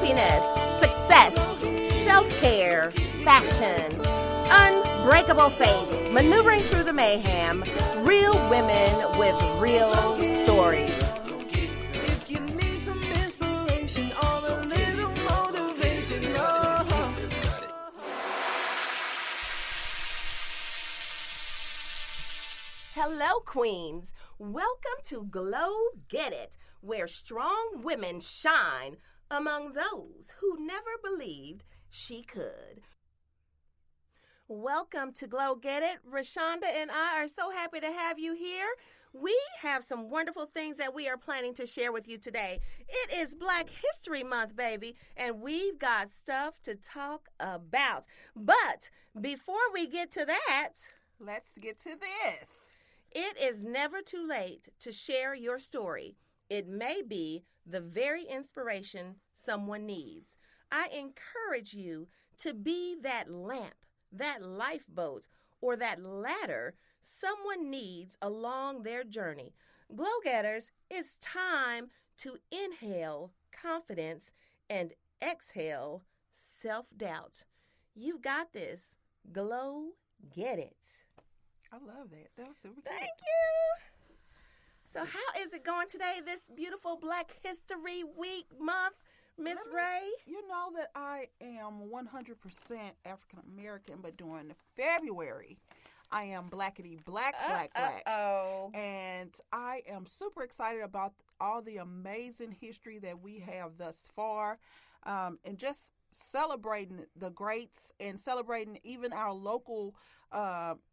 happiness, success, self-care, fashion, unbreakable faith, maneuvering through the mayhem, real women with real stories. If you need some inspiration or a little motivation, oh. Hello, queens. Welcome to Glow Get It, where strong women shine among those who never believed she could. Welcome to Glow Get It. Rashonda and I are so happy to have you here. We have some wonderful things that we are planning to share with you today. It is Black History Month, baby, and we've got stuff to talk about. But before we get to that, let's get to this. It is never too late to share your story. It may be the very inspiration someone needs. I encourage you to be that lamp, that lifeboat, or that ladder someone needs along their journey. Glow Getters, it's time to inhale confidence and exhale self-doubt. You got this. Glow Get It. I love that. That was super Thank you. So how is it going today, this beautiful Black History Week month, Miss Ray? You know that I am 100% African American, but during February, I am blackity black. And I am super excited about all the amazing history that we have thus far, and just celebrating the greats and celebrating even our local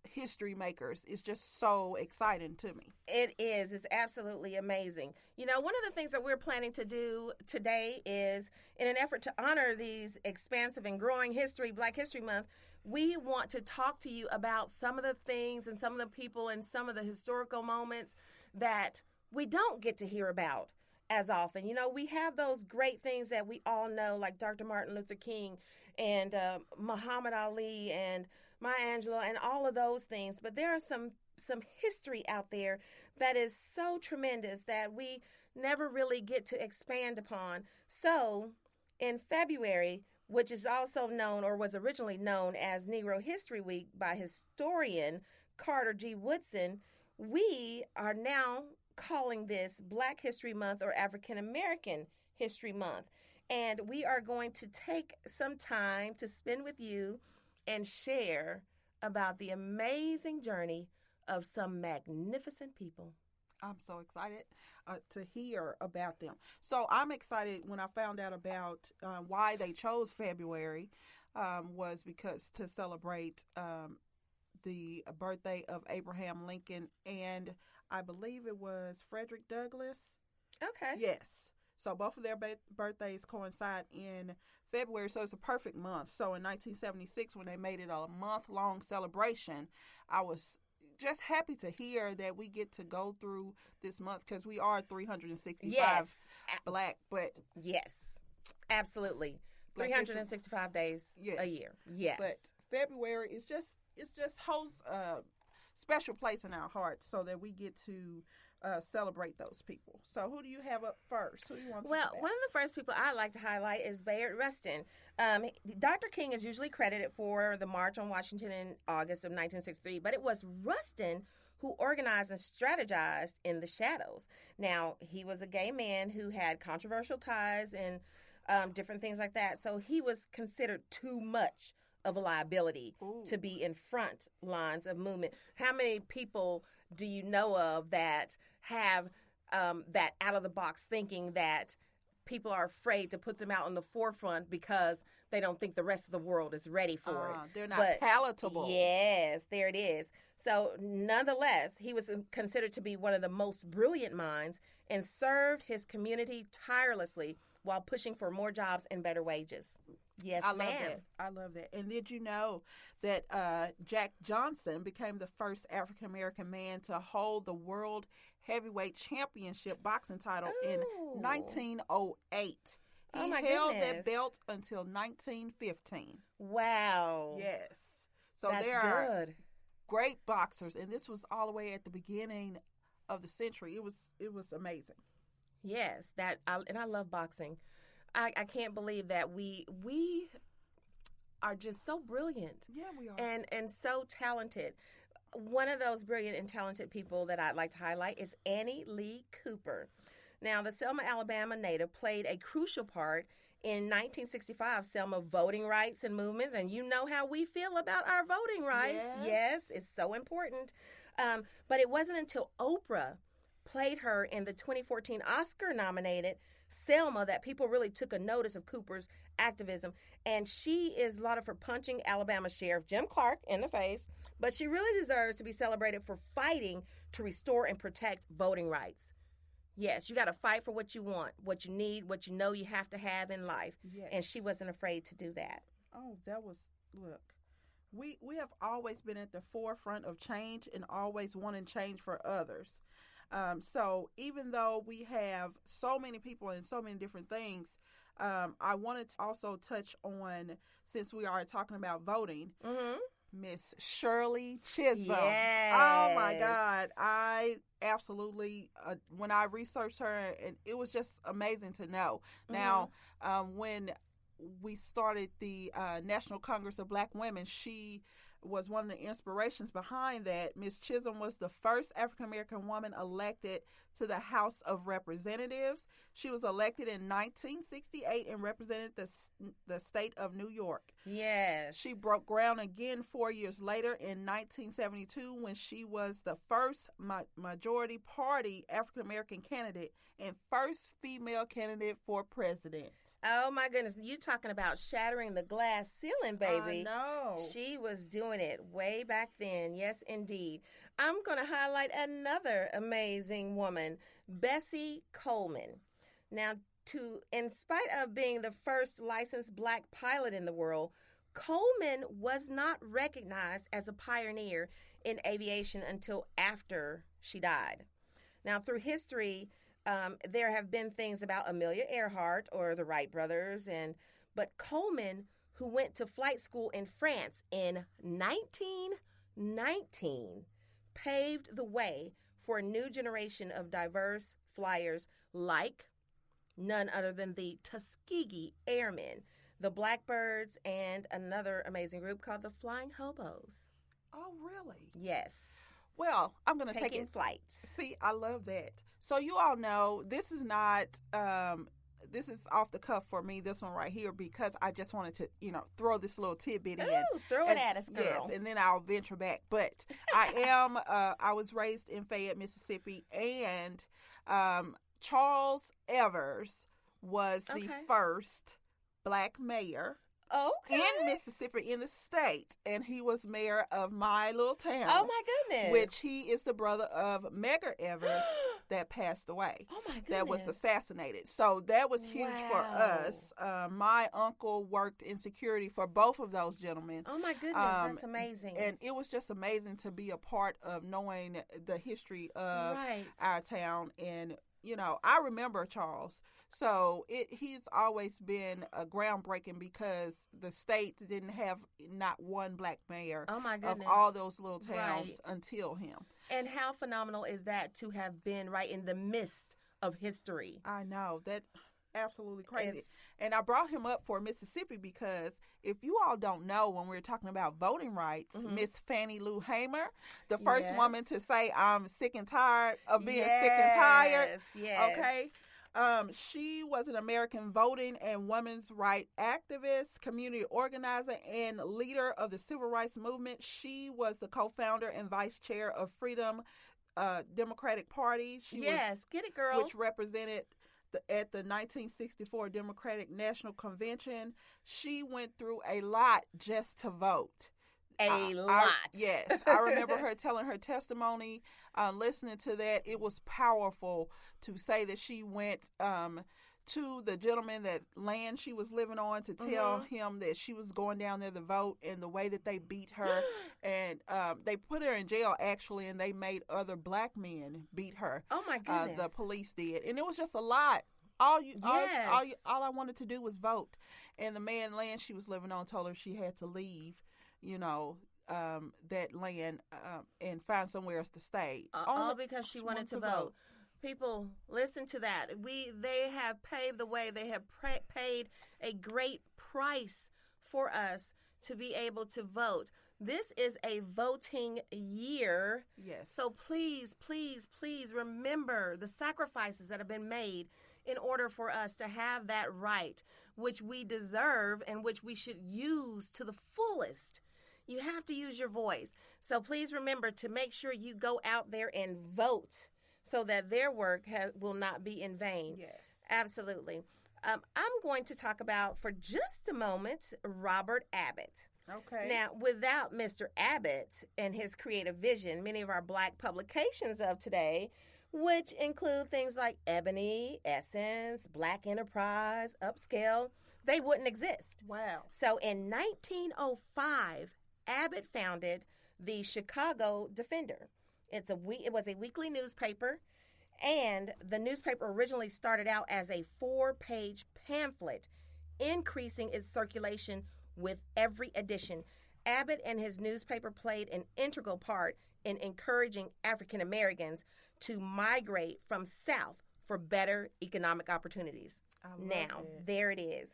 history makers is just so exciting to me. It is. It's absolutely amazing. You know, one of the things that we're planning to do today is, in an effort to honor these expansive and growing history, Black History Month, we want to talk to you about some of the things and some of the people and some of the historical moments that we don't get to hear about as often. You know, we have those great things that we all know, like Dr. Martin Luther King and Muhammad Ali and Maya Angelou and all of those things. But there are some history out there that is so tremendous that we never really get to expand upon. So in February, which is also known or was originally known as Negro History Week by historian Carter G. Woodson, we are now calling this Black History Month or African American History Month. And we are going to take some time to spend with you and share about the amazing journey of some magnificent people. I'm so excited to hear about them. So I'm excited when I found out about why they chose February was because to celebrate the birthday of Abraham Lincoln and I believe it was Frederick Douglass. Okay. Yes. So both of their birthdays coincide in February, so it's a perfect month. So in 1976, when they made it a month-long celebration, I was just happy to hear that we get to go through this month because we are 365 Black, but yes, absolutely, 365 days a year. Yes, but February is just holds a special place in our hearts, so that we get to celebrate those people. So who do you have up first? Who do you want to talk about? One of the first people I like to highlight is Bayard Rustin. Dr. King is usually credited for the March on Washington in August of 1963, but it was Rustin who organized and strategized in the shadows. Now, he was a gay man who had controversial ties and different things like that, so he was considered too much of a liability to be in front lines of movement. How many people do you know of that have that out-of-the-box thinking that people are afraid to put them out on the forefront because they don't think the rest of the world is ready for it? They're not palatable. Yes, there it is. So nonetheless, he was considered to be one of the most brilliant minds and served his community tirelessly while pushing for more jobs and better wages. Yes, I ma'am. love that. I love that. And did you know that Jack Johnson became the first African-American man to hold the World Heavyweight Championship boxing title in 1908? He held that belt until 1915. Wow. Yes. So That's there are good. great boxers, and this was all the way at the beginning of the century. It was amazing. Yes, and I love boxing. I can't believe that we are just so brilliant. Yeah, we are. And so talented. One of those brilliant and talented people that I'd like to highlight is Annie Lee Cooper. Now, the Selma, Alabama native played a crucial part in 1965 Selma voting rights and movements, and you know how we feel about our voting rights. Yes, it's so important. But it wasn't until Oprah played her in the 2014 Oscar-nominated Selma that people really took a notice of Cooper's activism. And she is lauded for punching Alabama Sheriff Jim Clark in the face, but she really deserves to be celebrated for fighting to restore and protect voting rights. Yes, you got to fight for what you want, what you need, what you know you have to have in life. Yes. And she wasn't afraid to do that. Oh, that was, look, we have always been at the forefront of change and always wanting change for others. So even though we have so many people and so many different things, I wanted to also touch on, since we are talking about voting, Miss Shirley Chisholm. Yes. Oh my God. I absolutely, when I researched her, and it was just amazing to know. Now, when we started the National Congress of Black Women, she was one of the inspirations behind that. Miss Chisholm was the first African-American woman elected to the House of Representatives. She was elected in 1968 and represented the state of New York. Yes. She broke ground again 4 years later in 1972 when she was the first majority party African-American candidate and first female candidate for president. Oh my goodness, you talking about shattering the glass ceiling, baby. I know. She was doing it way back then. Yes, indeed. I'm going to highlight another amazing woman, Bessie Coleman. Now, in spite of being the first licensed black pilot in the world, Coleman was not recognized as a pioneer in aviation until after she died. Now, through history, there have been things about Amelia Earhart or the Wright brothers, but Coleman, who went to flight school in France in 1919, paved the way for a new generation of diverse flyers like none other than the Tuskegee Airmen, the Blackbirds, and another amazing group called the Flying Hobos. Oh, really? Yes. Well, I'm going to take it. Flights. See, I love that. So you all know this is not, this is off the cuff for me, this one right here, because I just wanted to, throw this little tidbit in. Ooh, throw it at us, girl. Yes, and then I'll venture back. But I was raised in Fayette, Mississippi, and Charles Evers was the first black mayor in Mississippi, in the state, and he was mayor of my little town. Oh my goodness! Which he is the brother of Medgar Evers that passed away. Oh my goodness! That was assassinated. So that was huge for us. My uncle worked in security for both of those gentlemen. Oh my goodness, that's amazing! And it was just amazing to be a part of knowing the history of our town. And I remember Charles. So he's always been groundbreaking because the state didn't have not one black mayor of all those little towns until him. And how phenomenal is that to have been right in the midst of history? I know. That absolutely crazy. And I brought him up for Mississippi because if you all don't know, when we're talking about voting rights, Miss Fannie Lou Hamer, the first woman to say, I'm sick and tired of being sick and tired. Yes. Okay. She was an American voting and women's rights activist, community organizer, and leader of the civil rights movement. She was the co-founder and vice chair of Freedom Democratic Party. Get it, girl. Which represented at the 1964 Democratic National Convention. She went through a lot just to vote. A lot. Yes. I remember her telling her testimony, listening to that. It was powerful to say that she went to the gentleman that land she was living on to tell him that she was going down there to vote, and the way that they beat her. And they put her in jail, actually, and they made other black men beat her. Oh, my goodness. The police did. And it was just a lot. All I wanted to do was vote. And the man land she was living on told her she had to leave that land and find somewhere else to stay. All because she wanted to vote. People, listen to that. They have paved the way. They have paid a great price for us to be able to vote. This is a voting year. Yes. So please, please, please remember the sacrifices that have been made in order for us to have that right, which we deserve and which we should use to the fullest. You have to use your voice. So please remember to make sure you go out there and vote so that their work will not be in vain. Yes. Absolutely. I'm going to talk about, for just a moment, Robert Abbott. Okay. Now, without Mr. Abbott and his creative vision, many of our Black publications of today, which include things like Ebony, Essence, Black Enterprise, Upscale, they wouldn't exist. Wow. So in 1905, Abbott founded the Chicago Defender. It was a weekly newspaper, and the newspaper originally started out as a 4-page pamphlet, increasing its circulation with every edition. Abbott and his newspaper played an integral part in encouraging African Americans to migrate from South for better economic opportunities. Now, there it is.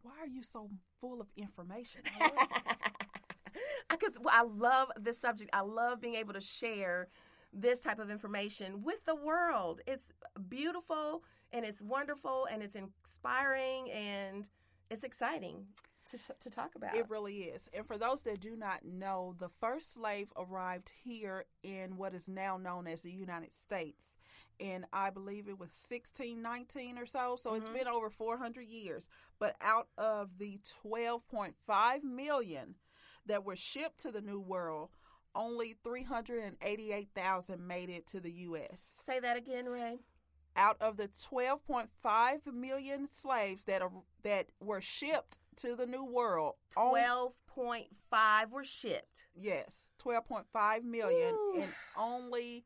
Why are you so full of information? Because I love this subject. I love being able to share this type of information with the world. It's beautiful, and it's wonderful, and it's inspiring, and it's exciting to talk about. It really is. And for those that do not know, the first slave arrived here in what is now known as the United States. And I believe it was 1619 or so. So it's been over 400 years. But out of the 12.5 million that were shipped to the New World, only 388,000 made it to the U.S. Say that again, Ray. Out of the 12.5 million slaves that were shipped to the New World, 12.5 were shipped. Yes, 12.5 million, Ooh. And only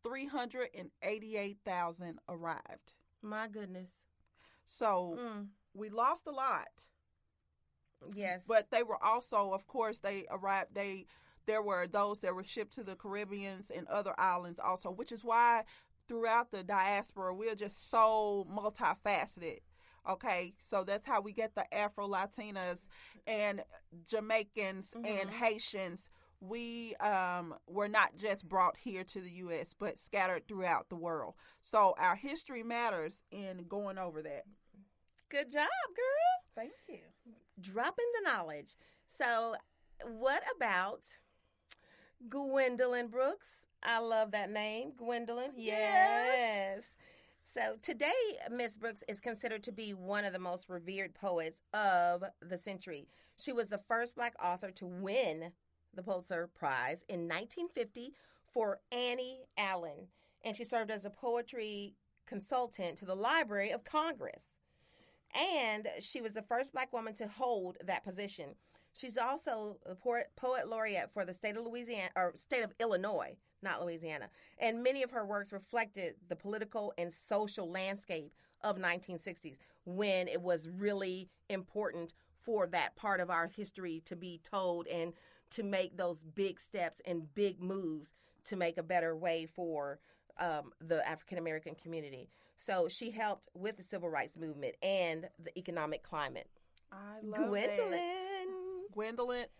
388,000 arrived. My goodness. So we lost a lot. Yes. But they were also, of course, they arrived. There were those that were shipped to the Caribbeans and other islands also, which is why throughout the diaspora, we're just so multifaceted. Okay, so that's how we get the Afro-Latinas and Jamaicans and Haitians. We were not just brought here to the U.S., but scattered throughout the world. So our history matters in going over that. Good job, girl. Thank you. Dropping the knowledge. So what about Gwendolyn Brooks? I love that name, Gwendolyn. Yes. So today, Miss Brooks is considered to be one of the most revered poets of the century. She was the first Black author to win the Pulitzer Prize in 1950 for Annie Allen, and she served as a poetry consultant to the Library of Congress. And she was the first Black woman to hold that position. She's also the poet laureate for the state of Louisiana, or state of Illinois, not Louisiana. And many of her works reflected the political and social landscape of 1960s, when it was really important for that part of our history to be told and to make those big steps and big moves to make a better way for the African American community. So she helped with the civil rights movement and the economic climate. I love Gwendolyn. That.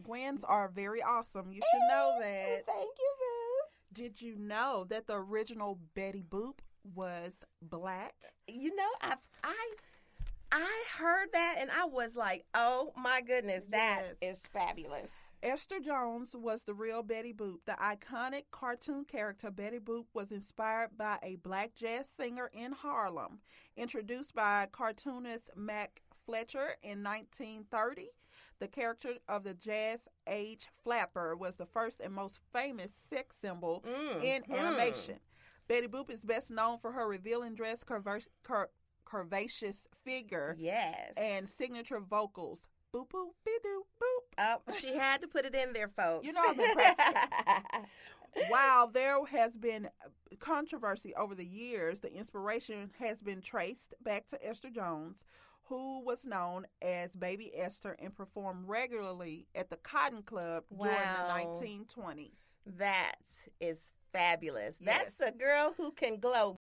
Gwens are very awesome. You should know that. Thank you, boo. Did you know that the original Betty Boop was Black? You know, I heard that and I was like, oh my goodness, that is fabulous. Esther Jones was the real Betty Boop. The iconic cartoon character Betty Boop was inspired by a Black jazz singer in Harlem, introduced by cartoonist Mac Fletcher in 1930. The character of the jazz age flapper was the first and most famous sex symbol in animation. Betty Boop is best known for her revealing dress, curvaceous figure, and signature vocals. Boop, boop, be-doo, boop. Oh, she had to put it in there, folks. You know I've been practicing. While there has been controversy over the years, the inspiration has been traced back to Esther Jones, who was known as Baby Esther and performed regularly at the Cotton Club during the 1920s. That is fabulous. Yes. That's a girl who can glow.